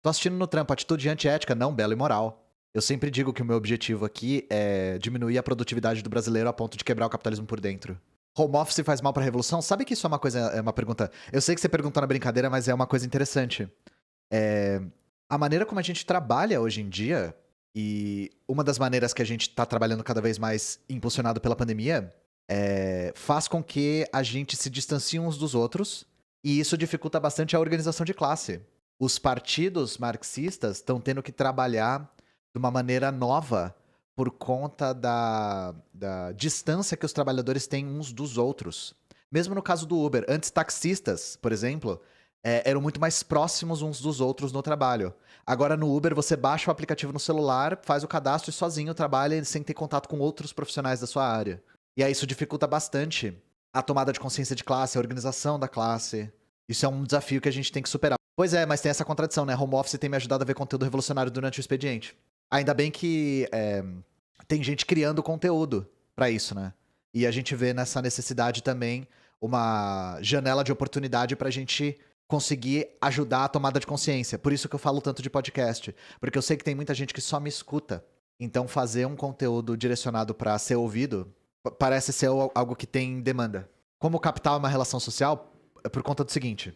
Tô assistindo no trampo, atitude antiética, não, bela e moral. Eu sempre digo que o meu objetivo aqui é diminuir a produtividade do brasileiro a ponto de quebrar o capitalismo por dentro. Home office faz mal pra revolução? Sabe que isso é uma coisa, é uma pergunta. Eu sei que você perguntou na brincadeira, mas é uma coisa interessante. É, a maneira como a gente trabalha hoje em dia, e uma das maneiras que a gente tá trabalhando cada vez mais impulsionado pela pandemia, faz com que a gente se distancie uns dos outros, e isso dificulta bastante a organização de classe. Os partidos marxistas estão tendo que trabalhar de uma maneira nova por conta da distância que os trabalhadores têm uns dos outros. Mesmo no caso do Uber, antes taxistas, por exemplo, eram muito mais próximos uns dos outros no trabalho. Agora no Uber você baixa o aplicativo no celular, faz o cadastro e sozinho trabalha sem ter contato com outros profissionais da sua área. E aí isso dificulta bastante a tomada de consciência de classe, a organização da classe. Isso é um desafio que a gente tem que superar. Pois é, mas tem essa contradição, né? Home office tem me ajudado a ver conteúdo revolucionário durante o expediente. Ainda bem que tem gente criando conteúdo pra isso, né? E a gente vê nessa necessidade também uma janela de oportunidade pra gente conseguir ajudar a tomada de consciência. Por isso que eu falo tanto de podcast. Porque eu sei que tem muita gente que só me escuta. Então fazer um conteúdo direcionado pra ser ouvido parece ser algo que tem demanda. Como o capital é uma relação social, é por conta do seguinte.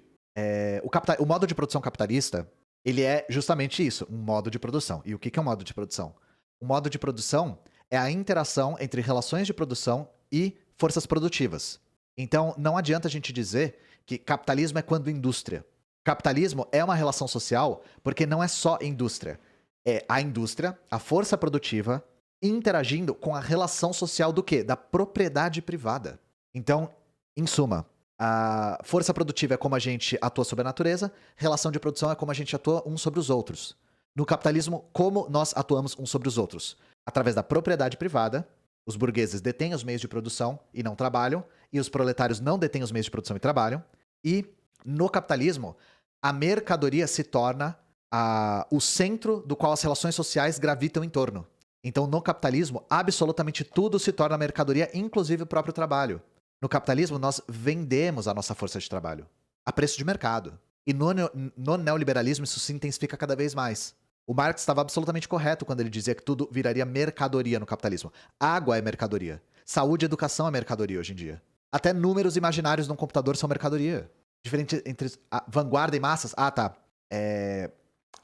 O modo de produção capitalista, ele é justamente isso, um modo de produção. E o que é um modo de produção? O modo de produção é a interação entre relações de produção e forças produtivas. Então, não adianta a gente dizer que capitalismo é quando indústria. Capitalismo é uma relação social porque não é só indústria. É a indústria, a força produtiva, interagindo com a relação social do quê? Da propriedade privada. Então, em suma, a força produtiva é como a gente atua sobre a natureza, relação de produção é como a gente atua uns sobre os outros. No capitalismo, como nós atuamos uns sobre os outros? Através da propriedade privada, os burgueses detêm os meios de produção e não trabalham, e os proletários não detêm os meios de produção e trabalham. E no capitalismo, a mercadoria se torna o centro do qual as relações sociais gravitam em torno. Então, no capitalismo, absolutamente tudo se torna mercadoria, inclusive o próprio trabalho. No capitalismo, nós vendemos a nossa força de trabalho a preço de mercado. E no neoliberalismo, isso se intensifica cada vez mais. O Marx estava absolutamente correto quando ele dizia que tudo viraria mercadoria no capitalismo. Água é mercadoria. Saúde e educação é mercadoria hoje em dia. Até números imaginários num computador são mercadoria. Diferente entre vanguarda e massas. Ah, tá.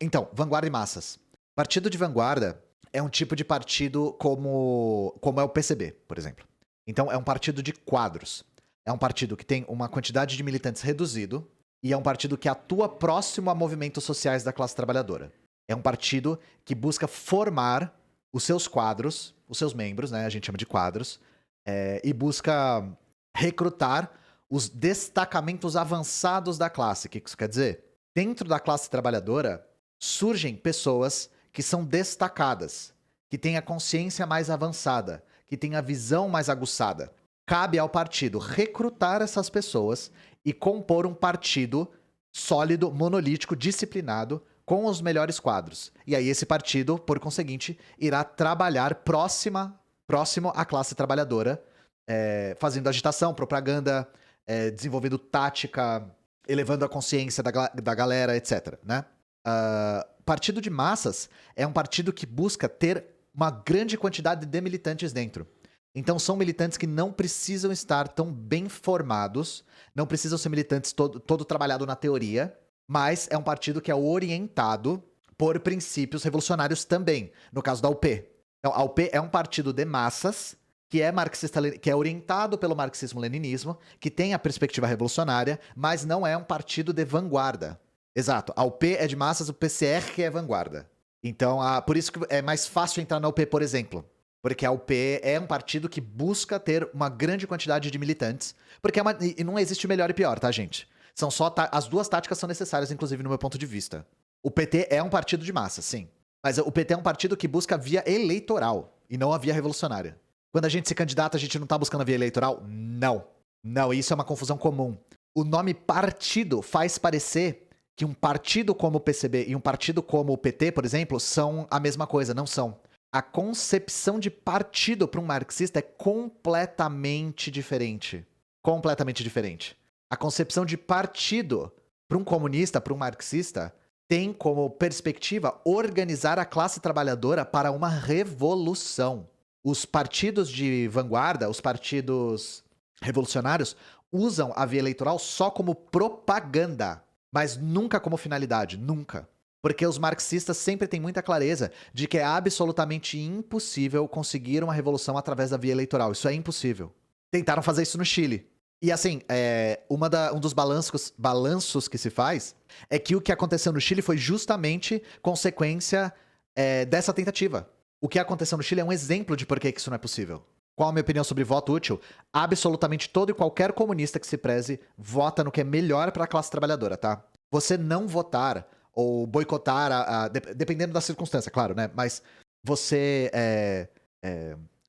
Então, vanguarda e massas. Partido de vanguarda é um tipo de partido como é o PCB, por exemplo. Então, é um partido de quadros. É um partido que tem uma quantidade de militantes reduzido e é um partido que atua próximo a movimentos sociais da classe trabalhadora. É um partido que busca formar os seus quadros, os seus membros, né? A gente chama de quadros, e busca recrutar os destacamentos avançados da classe. O que isso quer dizer? Dentro da classe trabalhadora, surgem pessoas que são destacadas, que têm a consciência mais avançada, que têm a visão mais aguçada. Cabe ao partido recrutar essas pessoas e compor um partido sólido, monolítico, disciplinado, com os melhores quadros. E aí esse partido, por conseguinte, irá trabalhar próximo à classe trabalhadora, fazendo agitação, propaganda, desenvolvendo tática, elevando a consciência da galera, etc. Né? Partido de massas é um partido que busca ter uma grande quantidade de militantes dentro. Então são militantes que não precisam estar tão bem formados, não precisam ser militantes todo trabalhado na teoria, mas é um partido que é orientado por princípios revolucionários também, no caso da UP. Então, a UP é um partido de massas que é marxista, que é orientado pelo marxismo-leninismo, que tem a perspectiva revolucionária, mas não é um partido de vanguarda. Exato. A UP é de massas, o PCR que é vanguarda. Então, por isso que é mais fácil entrar na UP, por exemplo. Porque a UP é um partido que busca ter uma grande quantidade de militantes. Porque e não existe melhor e pior, tá, gente? São só as duas táticas são necessárias, inclusive, no meu ponto de vista. O PT é um partido de massa, sim. Mas o PT é um partido que busca a via eleitoral e não a via revolucionária. Quando a gente se candidata, a gente não tá buscando a via eleitoral? Não. Não, isso é uma confusão comum. O nome partido faz parecer que um partido como o PCB e um partido como o PT, por exemplo, são a mesma coisa. Não são. A concepção de partido para um marxista é completamente diferente. Completamente diferente. A concepção de partido para um comunista, para um marxista, tem como perspectiva organizar a classe trabalhadora para uma revolução. Os partidos de vanguarda, os partidos revolucionários, usam a via eleitoral só como propaganda, mas nunca como finalidade, nunca. Porque os marxistas sempre têm muita clareza de que é absolutamente impossível conseguir uma revolução através da via eleitoral. Isso é impossível. Tentaram fazer isso no Chile. E assim, um dos balanços que se faz é que o que aconteceu no Chile foi justamente consequência dessa tentativa. O que aconteceu no Chile é um exemplo de por que isso não é possível. Qual a minha opinião sobre voto útil? Absolutamente todo e qualquer comunista que se preze vota no que é melhor para a classe trabalhadora, tá? Você não votar ou boicotar, dependendo da circunstância, claro, né? Mas você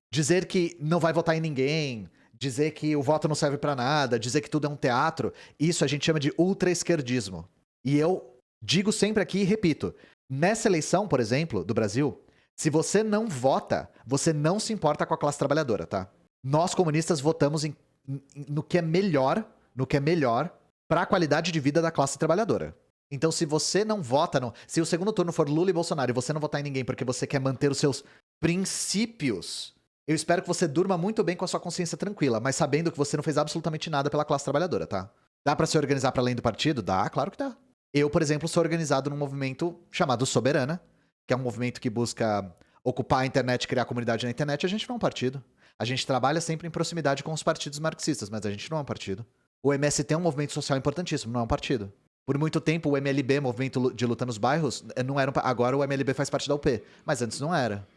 dizer que não vai votar em ninguém, dizer que o voto não serve pra nada, dizer que tudo é um teatro, isso a gente chama de ultra-esquerdismo. E eu digo sempre aqui e repito, nessa eleição, por exemplo, do Brasil, se você não vota, você não se importa com a classe trabalhadora, tá? Nós comunistas votamos no que é melhor para a qualidade de vida da classe trabalhadora. Então, se você não vota, se o segundo turno for Lula e Bolsonaro e você não votar em ninguém porque você quer manter os seus princípios, eu espero que você durma muito bem com a sua consciência tranquila, mas sabendo que você não fez absolutamente nada pela classe trabalhadora, tá? Dá pra se organizar para além do partido? Dá, claro que dá. Eu, por exemplo, sou organizado num movimento chamado Soberana, que é um movimento que busca ocupar a internet, criar comunidade na internet. A gente não é um partido. A gente trabalha sempre em proximidade com os partidos marxistas, mas a gente não é um partido. O MST é um movimento social importantíssimo, não é um partido. Por muito tempo, o MLB, Movimento de Luta nos Bairros, não era agora o MLB faz parte da UP, mas antes não era.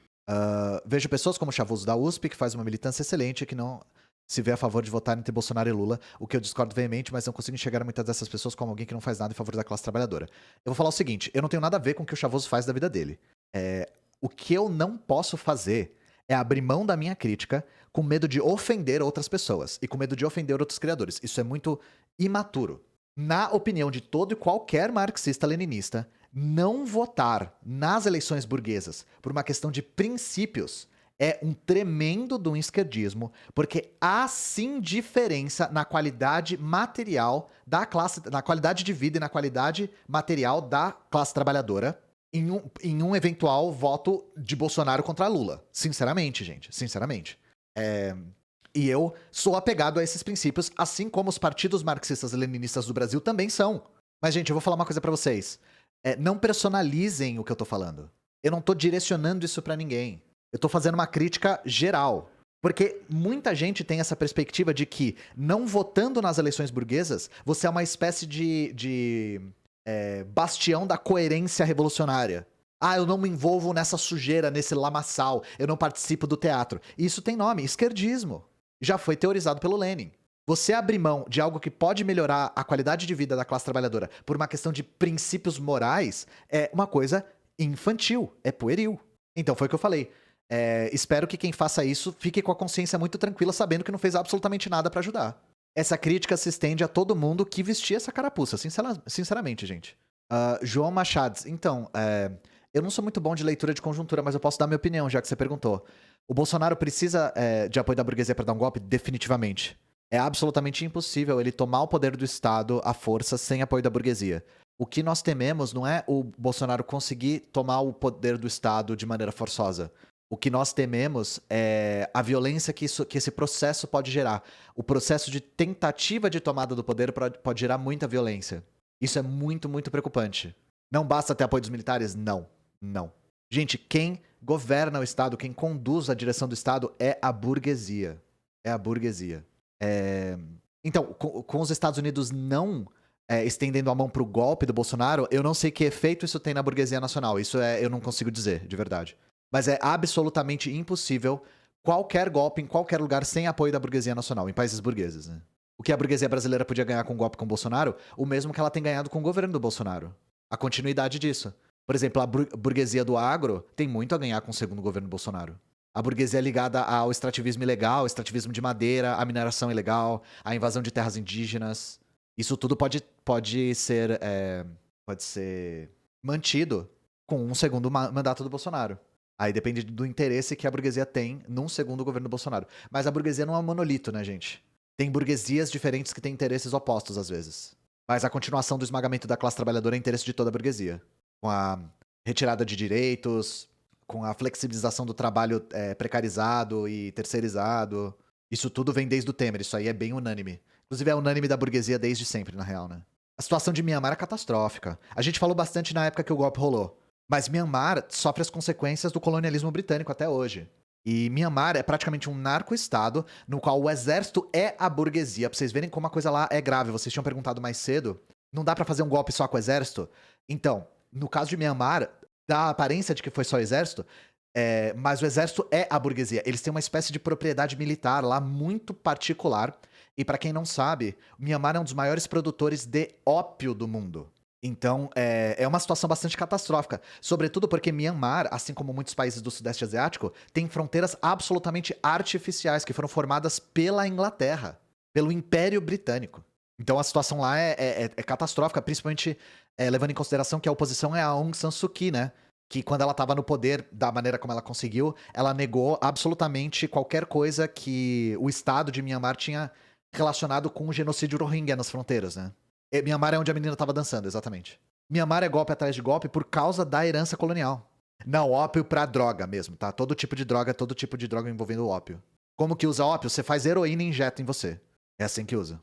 Vejo pessoas como o Chavoso da USP, que faz uma militância excelente, que não se vê a favor de votar entre Bolsonaro e Lula, o que eu discordo veemente, mas não consigo enxergar muitas dessas pessoas como alguém que não faz nada em favor da classe trabalhadora. Eu vou falar o seguinte, eu não tenho nada a ver com o que o Chavoso faz da vida dele. O que eu não posso fazer é abrir mão da minha crítica com medo de ofender outras pessoas e com medo de ofender outros criadores. Isso é muito imaturo. Na opinião de todo e qualquer marxista-leninista, não votar nas eleições burguesas por uma questão de princípios é um tremendo do esquerdismo, porque há sim diferença na qualidade material da classe, na qualidade de vida e na qualidade material da classe trabalhadora em um eventual voto de Bolsonaro contra Lula. Sinceramente, gente, sinceramente. E eu sou apegado a esses princípios, assim como os partidos marxistas e leninistas do Brasil também são. Mas, gente, eu vou falar uma coisa pra vocês. Não personalizem o que eu tô falando. Eu não tô direcionando isso pra ninguém. Eu tô fazendo uma crítica geral. Porque muita gente tem essa perspectiva de que, não votando nas eleições burguesas, você é uma espécie de bastião da coerência revolucionária. Ah, eu não me envolvo nessa sujeira, nesse lamaçal, eu não participo do teatro. Isso tem nome, esquerdismo. Já foi teorizado pelo Lenin. Você abrir mão de algo que pode melhorar a qualidade de vida da classe trabalhadora por uma questão de princípios morais é uma coisa infantil, é pueril. Então foi o que eu falei. Espero que quem faça isso fique com a consciência muito tranquila, sabendo que não fez absolutamente nada pra ajudar. Essa crítica se estende a todo mundo que vestia essa carapuça, sinceramente, gente. João Machades, então, eu não sou muito bom de leitura de conjuntura, mas eu posso dar minha opinião, já que você perguntou. O Bolsonaro precisa de apoio da burguesia para dar um golpe? Definitivamente. É absolutamente impossível ele tomar o poder do Estado à força sem apoio da burguesia. O que nós tememos não é o Bolsonaro conseguir tomar o poder do Estado de maneira forçosa. O que nós tememos é a violência que esse processo pode gerar. O processo de tentativa de tomada do poder pode gerar muita violência. Isso é muito, muito preocupante. Não basta ter apoio dos militares? Não. Não. Gente, quem governa o Estado, quem conduz a direção do Estado é a burguesia. É a burguesia. Então, com os Estados Unidos não estendendo a mão pro golpe do Bolsonaro, eu não sei que efeito isso tem na burguesia nacional. Isso eu não consigo dizer, de verdade. Mas é absolutamente impossível qualquer golpe em qualquer lugar sem apoio da burguesia nacional, em países burgueses, né? O que a burguesia brasileira podia ganhar com o golpe com o Bolsonaro, o mesmo que ela tem ganhado com o governo do Bolsonaro. A continuidade disso. Por exemplo, a burguesia do agro tem muito a ganhar com o segundo governo Bolsonaro. A burguesia é ligada ao extrativismo ilegal, extrativismo de madeira, a mineração ilegal, a invasão de terras indígenas. Isso tudo pode ser mantido com um segundo mandato do Bolsonaro. Aí depende do interesse que a burguesia tem num segundo governo do Bolsonaro. Mas a burguesia não é um monolito, né, gente? Tem burguesias diferentes que têm interesses opostos, às vezes. Mas a continuação do esmagamento da classe trabalhadora é interesse de toda a burguesia. com a retirada de direitos, com a flexibilização do trabalho precarizado e terceirizado. Isso tudo vem desde o Temer, isso aí é bem unânime. Inclusive é unânime da burguesia desde sempre, na real, né? A situação de Myanmar é catastrófica. A gente falou bastante na época que o golpe rolou. Mas Myanmar sofre as consequências do colonialismo britânico até hoje. E Myanmar é praticamente um narco-estado no qual o exército é a burguesia. Pra vocês verem como a coisa lá é grave. Vocês tinham perguntado mais cedo. Não dá pra fazer um golpe só com o exército? Então, no caso de Myanmar, dá a aparência de que foi só o exército, mas o exército é a burguesia. Eles têm uma espécie de propriedade militar lá muito particular. E pra quem não sabe, Myanmar é um dos maiores produtores de ópio do mundo. Então, é uma situação bastante catastrófica. Sobretudo porque Myanmar, assim como muitos países do Sudeste Asiático, tem fronteiras absolutamente artificiais que foram formadas pela Inglaterra, pelo Império Britânico. Então a situação lá é catastrófica, principalmente levando em consideração que a oposição é a Aung San Suu Kyi, né? Que quando ela estava no poder, da maneira como ela conseguiu, ela negou absolutamente qualquer coisa que o Estado de Myanmar tinha relacionado com o genocídio Rohingya nas fronteiras, né? Myanmar é onde a menina tava dançando, exatamente. Myanmar é golpe atrás de golpe por causa da herança colonial. Não, ópio pra droga mesmo, tá? Todo tipo de droga envolvendo ópio. Como que usa ópio? Você faz heroína e injeta em você. É assim que usa.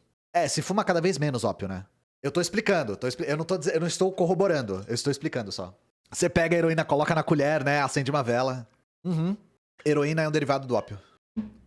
Se fuma cada vez menos ópio, né? Eu tô explicando, eu não estou corroborando, eu estou explicando só. Você pega a heroína, coloca na colher, né? Acende uma vela. Uhum. Heroína é um derivado do ópio.